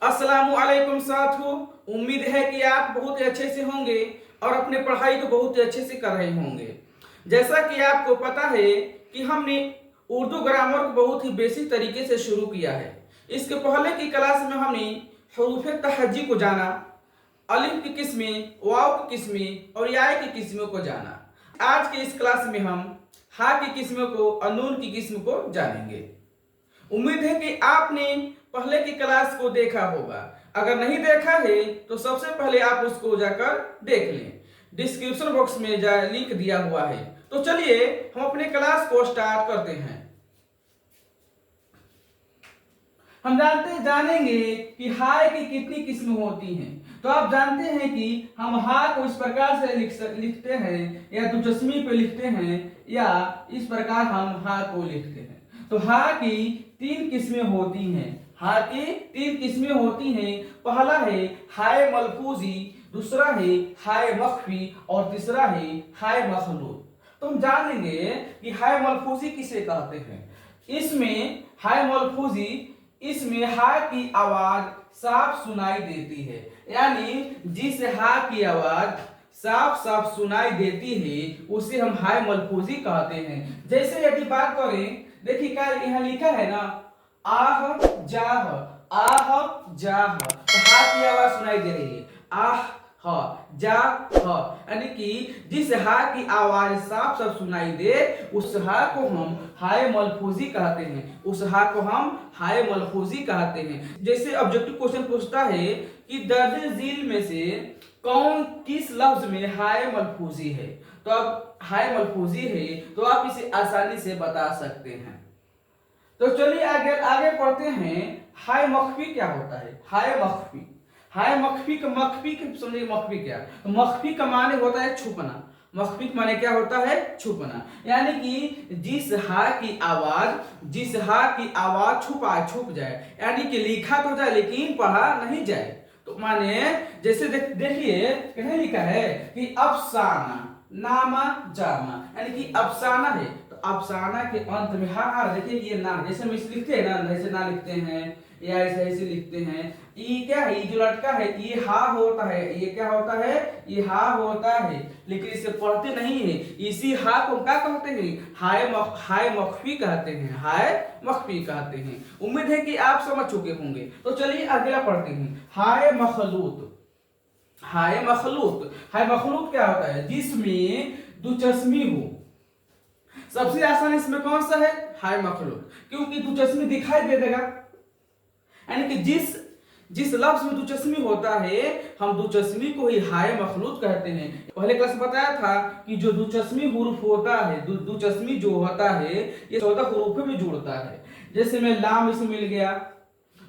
अस्सलामुअलैकुम साथियों। उम्मीद है कि आप बहुत ही अच्छे से होंगे और अपने पढ़ाई को बहुत ही अच्छे से कर रहे होंगे। जैसा कि आपको पता है कि हमने उर्दू ग्रामर को बहुत ही बेसिक तरीके से शुरू किया है। इसके पहले की क्लास में हमने हरूफ तहज्जी को जाना, अलिफ की किस्में, वाव की किस्में और या की किस्मों को जाना। आज के इस क्लास में हम हा की किस्मों को और नून की किस्म को जानेंगे। उम्मीद है कि आपने पहले की क्लास को देखा होगा। अगर नहीं देखा है तो सबसे पहले आप उसको जाकर देख लें। डिस्क्रिप्शन बॉक्स में लिंक दिया हुआ है। तो चलिए हम अपने क्लास को स्टार्ट करते हैं। हम जानेंगे कि हाय की कितनी किस्म होती हैं। तो आप जानते हैं कि हम हा को इस प्रकार से लिखते हैं, या तो चश्मी पे लिखते हैं, या इस प्रकार हम हा को लिखते हैं। तो हा की तीन किस्में होती हैं। हा की तीन किस्में होती हैं। पहला है हाय मलफूजी, दूसरा है हाय मख्फी और तीसरा है हाय मखलूत। तो हम जानेंगे कि हाय मलफूजी किसे कहते हैं। इसमें हाय मलफूजी, इसमें हा की आवाज साफ सुनाई देती है, यानी जिस हा की आवाज साफ साफ सुनाई देती है उसे हम हाय मलफूजी कहते हैं। जैसे यदि बात करें, देखिए क्या यहाँ लिखा है ना, आह जाह, आह जाह, तो हा की आवाज सुनाई दे रही है, आह ह जा ह, यानी कि जिस हा की आवाज साफ साफ सुनाई दे उस हा को हम हाय मलफूजी कहते हैं। उस हा को हम हाय मलफूजी कहते हैं। जैसे ऑब्जेक्टिव क्वेश्चन पूछता है कि दर्ज झील में से कौन किस लफ्ज में हाय मलफूजी है, तो अब हाय मलफूजी है तो आप इसे आसानी से बता सकते हैं। तो चलिए आगे आगे पढ़ते हैं। हाय मख्फी क्या होता है। हाय मख्फी, हाय मख्फी का समझिए मख्फी क्या। तो मख्फी का माने होता है छुपना। मख्फी का माने क्या होता है, छुपना, यानी कि जिस हा की आवाज, जिस हा की आवाज छुप जाए, यानी कि लिखा तो जाए लेकिन पढ़ा नहीं जाए। तो माने जैसे देखिए कितने लिखा है कि अफसाना नामा जामा, यानी कि अफसाना है तो अफसाना के अंत में हा आ, देखिए ये ना, जैसे हम इसे लिखते हैं ना, ऐसे ना लिखते हैं या ऐसे ऐसे लिखते हैं। ये क्या है, ये जो लटका है ये हा होता है, ये क्या होता है, ये हा होता है, लेकिन इसे पढ़ते नहीं है। इसी हा को क्या कहते हैं, हाय मख्फी कहते हैं, हाय मख्फी कहते हैं। उम्मीद है कि आप समझ चुके होंगे। तो चलिए अगला पढ़ते हैं, हाय मखलूत। हाय मखलूत, हाय मखलूत क्या होता है, जिसमें दुचस्मी हो। सबसे आसान इसमें कौन सा है, हाय मखलूत, क्योंकि दुचस्मी दिखाई दे देगा, यानी कि जिस जिस लफ्ज में दुचस्मी होता है हम दुचस्मी को ही हाय मखलूत कहते हैं। पहले क्लास में बताया था कि जो दुचस्मी हुरूफ होता है, दुचस्मी जो होता है ये 14 हुरूफ में जुड़ता है। जैसे में लाम इसमें मिल गया,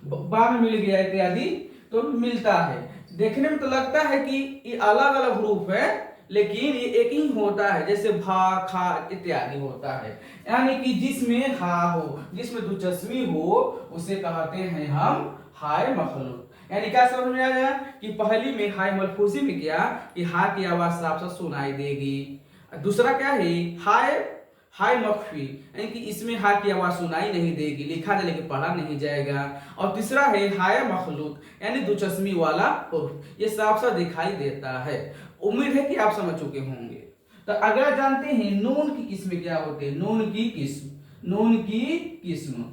बा में मिल गया इत्यादि, तो मिलता है। देखने में तो लगता है कि ये अलग अलग हुरूफ है, लेकिन ये एक ही होता है। जैसे भा खा इत्यादि होता है, यानी कि जिसमें हा हो, जिसमें दुचस्मी हो उसे कहते हैं हम हाय मखलूत। यानी क्या समझ में आ गया कि पहली में हाय मलफूजी में क्या कि हा की आवाज साफ साफ सुनाई देगी। दूसरा क्या है हाय हाय मख्फी, यानी कि इसमें हा की आवाज सुनाई नहीं देगी, लिखा जाए लेकिन पढ़ा नहीं जाएगा। और तीसरा है हाय मखलूत, यानी दुचस्मी वाला हुर्फ, ये साफ साफ दिखाई देता है। उम्मीद है कि आप समझ चुके होंगे। तो अगला जानते हैं नून की किस्में क्या होती है। नून की किस्म, नून की किस्म।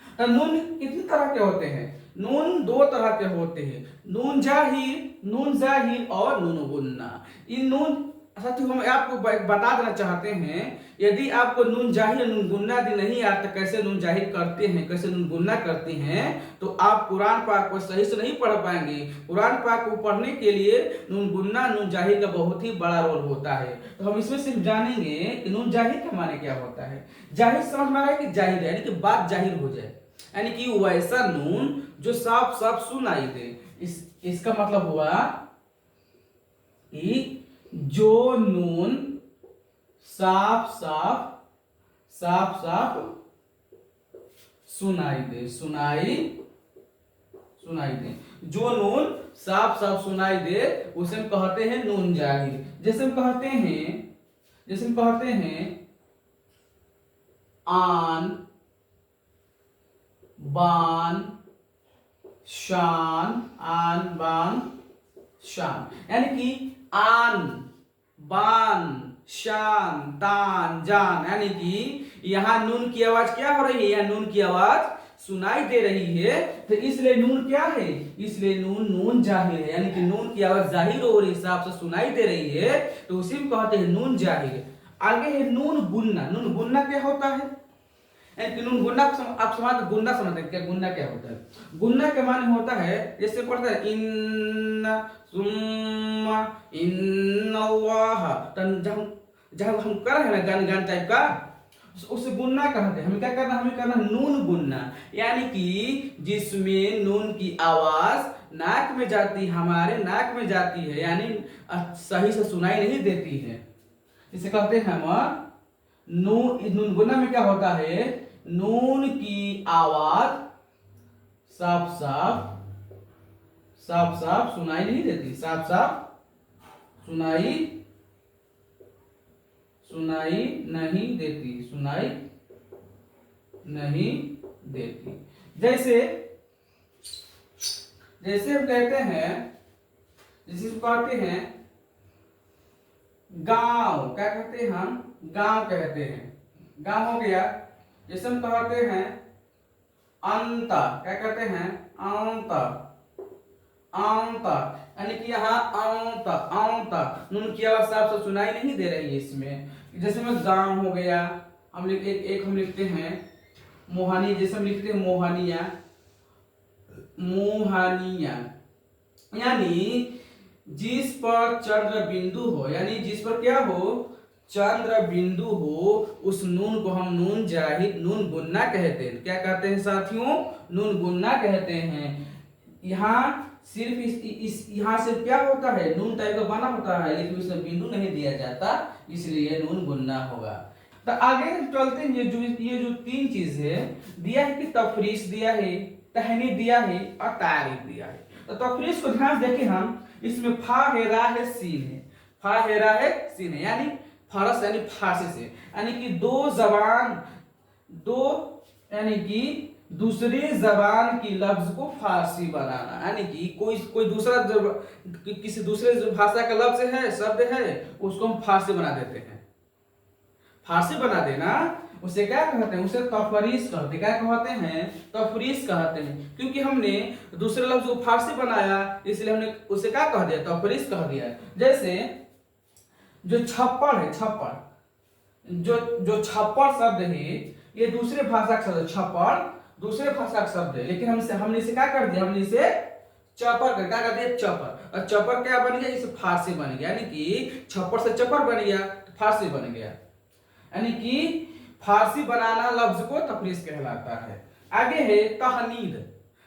तो नून कितनी तरह के होते हैं, नून दो तरह के होते हैं, नून जाहिर और नून गुन्ना। इन नून साथियों हम आपको बता देना चाहते हैं, यदि आपको नून जाहिर नून गुन्ना यदि नहीं आता कैसे नून जाहिर करते हैं, कैसे नून गुन्ना करते हैं, तो आप कुरान पाक को सही से नहीं पढ़ पाएंगे। कुरान पाक को पढ़ने के लिए नून गुन्ना नून जाहिर का बहुत ही बड़ा रोल होता है। तो हम इसमें सिर्फ जानेंगे कि नून जाहिर का माने क्या होता है। जाहिर समझ में आ रहा है कि जाहिर यानी कि बात जाहिर हो जाए, यानी कि वैसा नून जो साफ साफ सुनाई दे। इसका मतलब हुआ कि जो नून साफ साफ सुनाई दे, सुनाई दे, जो नून साफ साफ सुनाई दे उसे हम कहते हैं नून जाहिर। जैसे हम कहते हैं आन, बान, शान, आन बान शान, यानी कि आन बान शान तान जान, यानी कि यहाँ नून की आवाज क्या हो रही है, यहाँ नून की आवाज सुनाई दे रही है, तो इसलिए नून क्या है, इसलिए नून नून जाहिर है, यानी कि नून की आवाज जाहिर हो रही हिसाब से सुनाई दे रही है, तो उसी को कहते हैं नून जाहिर। आगे है नून गुन्ना। नून गुन्ना क्या होता है, यानी कि नून गुन्ना आप समझ, गुन्ना समझते हैं क्या, गुन्ना क्या होता है। गुन्ना के माने होता है, जैसे पढ़ता है इन्ना सुम्मा इन्नल्लाह, जब हम कर रहे हैं ना गान गान टाइप का, उसे गुन्ना कहते हैं। हमें क्या करना, हमें करना नून गुन्ना, यानी कि जिसमें नून की आवाज नाक में जाती, हमारे नाक में जाती है, यानी सही से सुनाई नहीं देती है, इसे कहते हैं हम नून। नून गुन्ना में क्या होता है, नून की आवाज साफ साफ साफ साफ सुनाई नहीं देती, साफ साफ सुनाई नहीं देती, सुनाई नहीं देती। जैसे हम कहते हैं, जैसे कहते हैं गांव, क्या कहते हैं हम, गांव कहते हैं, गांव हो गया। जैसे हम कहते हैं अंता, क्या कहते हैं अंता, अंता, यानी कि यहाँ अंता अंता नून की आवाज साफ से सुनाई नहीं दे रही है इसमें। जैसे में गांव हो गया, हम एक हम लिखते हैं मोहानी, जैसे हम लिखते हैं मोहानिया, मोहानिया, यानी जिस पर चंद्र बिंदु हो, यानी जिस पर क्या हो, चंद्र बिंदु हो, उस नून को हम नून जाहिर, नून गुन्ना कहते हैं। क्या कहते हैं साथियों, नून गुन्ना कहते हैं। यहाँ सिर्फ इस यहाँ से क्या होता है, नून टाइप का बना होता है, लेकिन उसमें बिंदु नहीं दिया जाता, इसलिए नून गुन्ना होगा। तो आगे चलते हैं, ये जो तीन चीज है दिया है, कि तफरीस दिया है, तहनी दिया है और तारीफ दिया है। तो तफरीस को ध्यान देखें हम, इसमें फा है, रा है, सीन है, फा है, रा है, सीन है, यानी फारस यानी फारसी से, यानी कि दो जबान, दो यानी कि दूसरी जबान की लफ्ज को फारसी बनाना, यानी कि कोई दूसरा किसी दूसरे भाषा का लफ्ज है, शब्द है, उसको हम फारसी बना देते हैं। फारसी बना देना उसे क्या कहते हैं, उसे तफरीस कहते हैं। क्या कहते हैं, तफरीस कहते हैं, क्योंकि हमने दूसरे लफ्ज को फारसी बनाया, इसलिए हमने उसे क्या कह दिया, तफरीस कह दिया। जैसे जो छप्पड़ है, छप्पड़, जो छप्पड़ शब्द है, ये दूसरे भाषा का शब्द, छप्पड़ दूसरे भाषा का शब्द है, लेकिन हमने इसे क्या कर दिया, हमने इसे चपर कर, क्या कर दिया, चपर, और चपर क्या बन गया, इसे फारसी बन गया, यानी कि छप्पड़ से चपर बन गया, तो फारसी बन गया, यानी कि फारसी बनाना लफ्ज को तफरीस कहलाता है। आगे है तहनीद।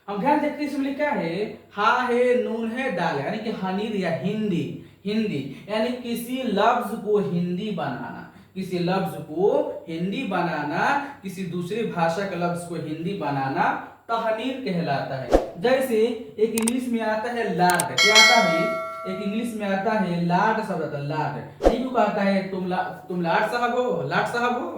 हम ध्यान देखते इसमें लिखा है हा है, नून है, डाल, यानी कि हनीद या हिंदी, हिंदी, यानी किसी लफ्ज को हिंदी बनाना, किसी लफ्ज को हिंदी बनाना, किसी दूसरी भाषा के लफ्ज को हिंदी बनाना तहनीद कहलाता है। जैसे एक इंग्लिश में आता है लाड, क्या आता है, एक इंग्लिश में आता है लाड शब्द आता है, लाड, यही को कहता है तुम लाड साहब हो, लाड साहब हो,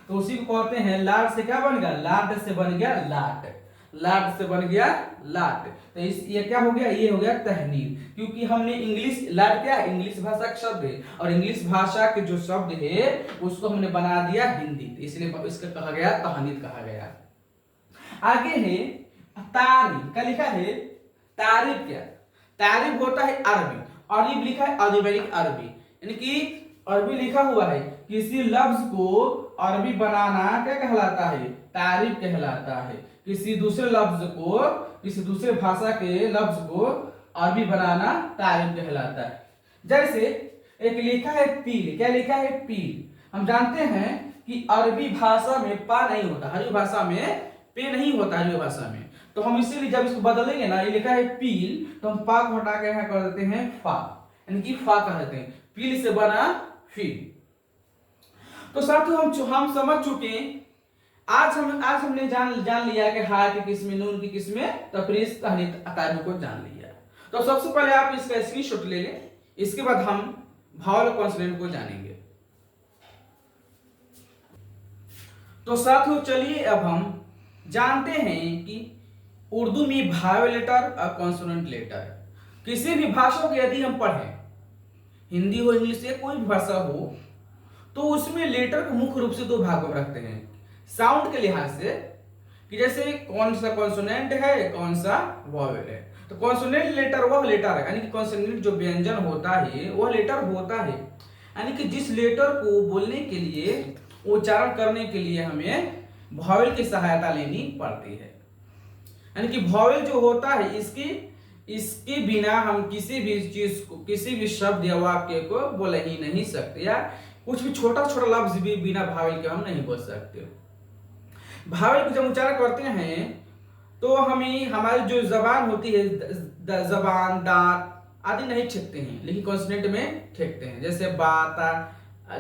तो उसी को कहते हैं लाड से क्या बन गया, लाड से बन गया लाट, लाट से बन गया लाट। तो ये क्या हो गया, ये हो गया तहनीद, क्योंकि हमने इंग्लिश, लाट क्या इंग्लिश भाषा का शब्द है, और इंग्लिश भाषा के जो शब्द है उसको हमने बना दिया हिंदी, इसलिए इसका कहा गया तहनीद कहा गया। आगे है तारीफ, क्या लिखा है, तारीफ, क्या तारीफ होता है अरबी, अरबी लिखा है आधिकारिक अरबी, यानी कि अरबी लिखा हुआ है, किसी लफ्ज को अरबी बनाना क्या कहलाता है, तारीफ कहलाता है। किसी दूसरे लफ्ज को, किसी दूसरे भाषा के लफ्ज को अरबी बनाना तारीफ कहलाता है। जैसे एक लिखा है पील, क्या लिखा है पील, हम जानते हैं कि अरबी भाषा में पा नहीं होता, अरबी भाषा में पे नहीं होता, अरबी भाषा में, तो हम इसीलिए जब इसको बदलेंगे ना, ये लिखा है पील, तो हम पा को हटा के यहाँ कर देते हैं फा, यानी कि फा कहते हैं, पील से बना फील। तो साथियों हम समझ चुके, आज हमने जान लिया कि हा की किस्में, नून की किस्में, तफरीस, तहनीद, तारीफ को जान लिया। तो सबसे पहले आप इसका स्क्रीनशॉट ले लें, इसके बाद हम भावल कॉन्सोनेंट को जानेंगे। तो साथियों चलिए अब हम जानते हैं कि उर्दू में भावेल लेटर और कॉन्सोनेंट लेटर। किसी भी भाषा को यदि हम पढ़ें, हिंदी हो इंग्लिश या कोई भी भाषा हो, तो उसमें लेटर को मुख्य रूप से दो भागों में रखते हैं साउंड के लिहाज से, कि जैसे कौन सा कॉन्सोनेंट है कौन सा वॉवेल है। तो कॉन्सोनेंट लेटर वह लेटर है, यानी कि कॉन्सोनेंट जो व्यंजन होता है वह लेटर होता है, यानी कि जिस लेटर को बोलने के लिए, उच्चारण करने के लिए हमें वॉवेल की सहायता लेनी पड़ती है। यानी कि वॉवेल जो होता है इसके बिना हम किसी भी चीज को, किसी भी शब्द या वाक्य को बोल ही नहीं सकते, या कुछ भी छोटा छोटा लफ्ज भी बिना वॉवेल के हम नहीं बोल सकते। वॉवेल को जब उच्चारण करते हैं तो हमें हमारी जो जबान होती है, जबान, दांत आदि नहीं ठेकते हैं, लेकिन कॉन्सोनेंट में ठेकते हैं। जैसे बात,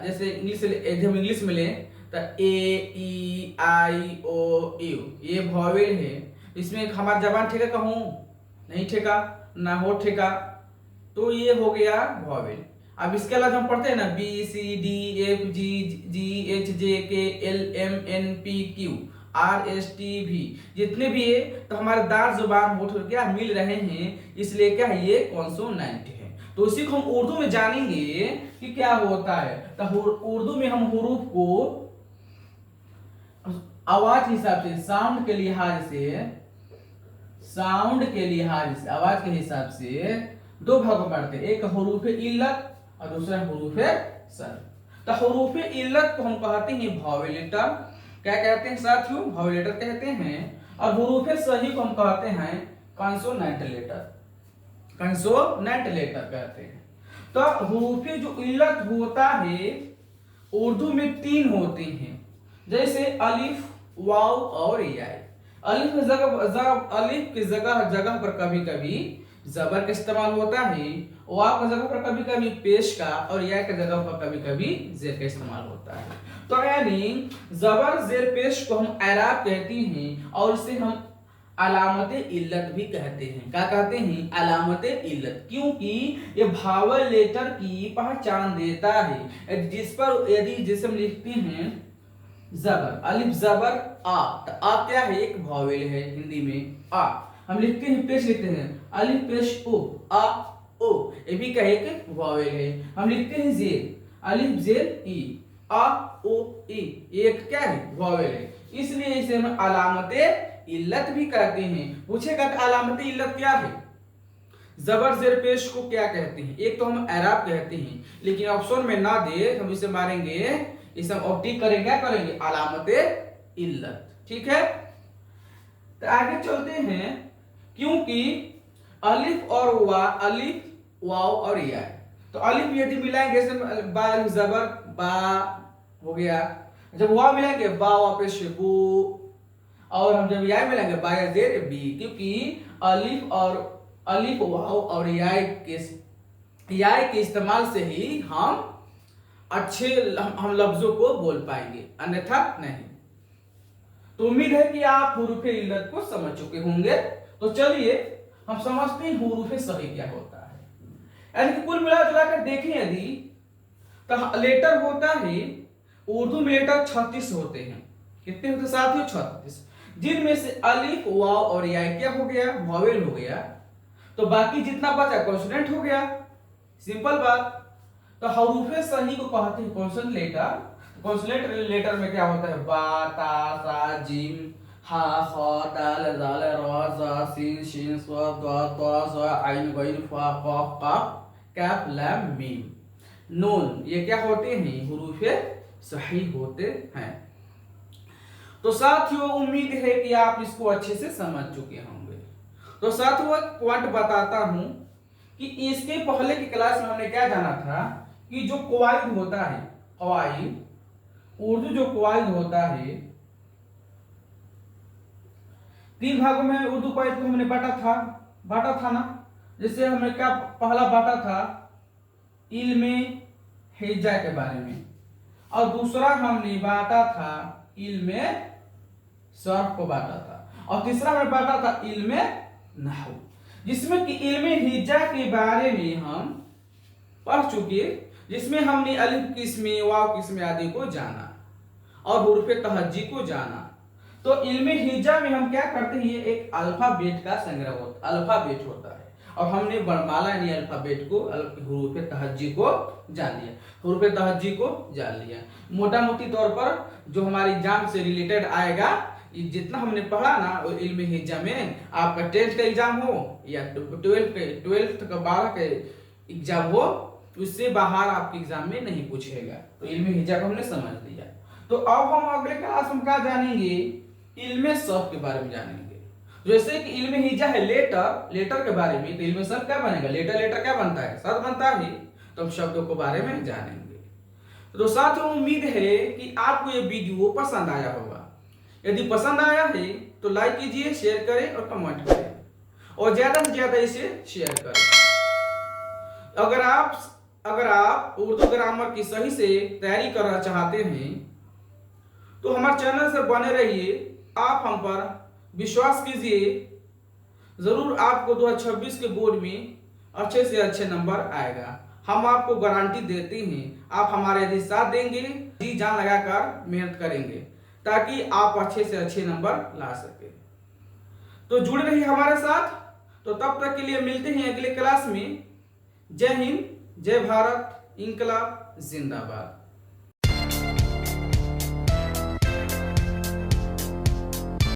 जैसे इंग्लिश में लें तो ए, ई, आई, ओ, यू, ये वॉवेल है। इसमें हमारा जबान ठेका कहूं नहीं ठेका, ना हो ठेका, तो ये हो गया वॉवेल। अब इसके अलावा हम पढ़ते हैं ना B, C, D, F, G, H, J, K, L, M, N, P, Q, R, S, T, भी, जितने भी है तो हमारे दांत जुबान होठ क्या मिल रहे हैं, इसलिए क्या है ये कॉन्सोनेंट है। तो इसी को हम उर्दू में जानेंगे कि क्या होता है। तो उर्दू में हम हुरूफ को आवाज के हिसाब से, साउंड के लिहाज से, आवाज के हिसाब से दो भागों में बांटते हैं, एक हुरूफ इल्लत और दूसरा हुरूफ सर। तो हुरूफ इल्लत को हम कहते हैं वॉवेल लेटर। क्या कहते हैं साथियों? वॉवेल लेटर कहते हैं। और हुरूफ सही को हम कहते हैं कॉन्सोनेंट लेटर कहते हैं। तो हुरूफ जो इल्लत होता है उर्दू में 3 होते हैं, जैसे अलिफ, वाव और या। अलिफ की जगह पर कभी कभी जबर का इस्तेमाल होता है, वाव की जगह पर कभी कभी पेश का, और या की जगह पर कभी कभी जेर का इस्तेमाल होता है। तो यानी जबर जेर पेश को हम एराब कहते हैं, और इसे हम अलामत इल्लत भी कहते हैं। क्या कहते हैं? अलामत इल्लत, क्योंकि ये भावल लेटर की पहचान देता है। जिस पर यदि जिसे हम लिखते हैं जबर, अलिफ जबर आ, तो आ क्या है? एक वॉवेल है हिंदी में आ। हम लिखते हैं पेश, लिखते हैं अलिफ पेश ओ, आ ओ, ये भी क्या है? एक वॉवेल है। हम लिखते हैं जेर, अलिफ जेर ई, आ ओ ई, एक क्या है? वॉवेल है। इसलिए इसे हम अलामत इल्लत भी कहते हैं। पूछेगा तो अलामत इल्लत क्या है, जबर जेर पेश को क्या कहते हैं? एक तो हम एराब कहते हैं, लेकिन ऑप्शन में ना दे हम इसे मारेंगे, इसे हम ऑप्टिक करेंगे, क्या करेंगे? अलामत इल्लत। ठीक है, तो आगे चलते हैं। क्योंकि अलिफ और अलिफ, वाव और या, तो अलिफ यदि मिलाएंगे जैसे बा अलिफ जबर बा हो गया, जब वाव मिलाएंगे बा वापस बू, और हम जब या मिलाएंगे बा या जेर बी, क्योंकि अलिफ वाव और या के इस्तेमाल से ही हम अच्छे हम लफ्जों को बोल पाएंगे, अन्यथा नहीं। तो उम्मीद है कि आप हुरूफ इल्लत को समझ चुके होंगे। तो चलिए हम समझते हैं हुरूफ सही क्या होता है। यानी कि कुल मिला कर देखें यदि, तो लेटर होता है उर्दू में लेटर 36 होते हैं। कितने होते साथियों? 36, जिनमें से अलिफ, वाव और या क्या हो गया? वॉवेल हो गया। तो बाकी जितना बचा कॉन्सोनेंट हो गया। सिंपल बात। तो हुरूफ सही को कहते हैं कॉन्सोनेंट लेटर। कॉन्सोनेंट लेटर में क्या होता है? बा, ता, सा, जीम, हा, ख, दाल, जाल, रा, जा, सीन, शीन, स्वाद, दा, ता, सा, आइन, गइन, फा, काफ, काफ, काफ, लाम, मीम, नून, ये क्या होते हैं? हुरूफ सही होते हैं। तो साथियों उम्मीद है कि आप इसको अच्छे से समझ चुके होंगे। तो साथियों एक पॉइंट बताता हूं कि इसके पहले की क्लास में हमने क्या जाना था कि जो कवायद होता है, कवायद, उर्दू जो कवायद होता है 3 भागों में उर्दू कवायद को हमने बांटा था ना। जैसे हमने क्या पहला बांटा था? इल्मे हिज्जा के बारे में, और दूसरा हमने बांटा था इल्मे सर्फ को बांटा था, और तीसरा हमने बांटा था इल्मे नहव, जिसमें कि इल्मे हिज्जा के बारे में हम पढ़ चुके, जिसमें हमने अलिफ किस्में, वाव किस्में आदि को जाना और हुरूफ तहज्जी को जाना। तो इल्मे हिजा में हम क्या करते हैं, ये एक अल्फाबेट का संग्रह होता, अल्फाबेट होता है। और हमने वर्णमाला यानी अल्फाबेट को, हुरूफ तहज्जी को जान लिया, हुरूफ तहज्जी को जान लिया। मोटा मोटी तौर पर जो हमारे एग्जाम से रिलेटेड आएगा, जितना हमने पढ़ा ना वो इल्मे हिजा में, आपका 10th का एग्जाम हो या 12th का 12 का एग्जाम हो, उससे बाहर आपके एग्जाम में नहीं पूछेगा। तो इल्मे हिजा को हमने समझ लिया। तो अब हम अगले क्लास में क्या जानेंगे, इल्मे सर्फ के बारे में जानेंगे। जैसे कि इल्मे हिजा है लेटर, लेटर के बारे में, तो इल्मे सर्फ क्या बनेगा, लेटर, लेटर क्या बनता है, शब्द बनता है। तो हम शब्दों के बारे में जानेंगे। तो साथियों उम्मीद है कि आपको ये वीडियो पसंद आया होगा। यदि पसंद आया है तो लाइक कीजिए, शेयर करें और कमेंट करें, और ज्यादा से ज्यादा इसे शेयर करें। अगर आप उर्दू ग्रामर की सही से तैयारी करना चाहते हैं तो हमारे चैनल से बने रहिए। आप हम पर विश्वास कीजिए, जरूर आपको 2026 के बोर्ड में अच्छे से अच्छे नंबर आएगा। हम आपको गारंटी देते हैं। आप हमारे यदि साथ देंगे, जी जान लगाकर मेहनत करेंगे ताकि आप अच्छे से अच्छे नंबर ला सके। तो जुड़े रहिए हमारे साथ। तो तब तक के लिए मिलते हैं अगले क्लास में। जय हिंद, जय भारत, इंकलाब जिंदाबाद।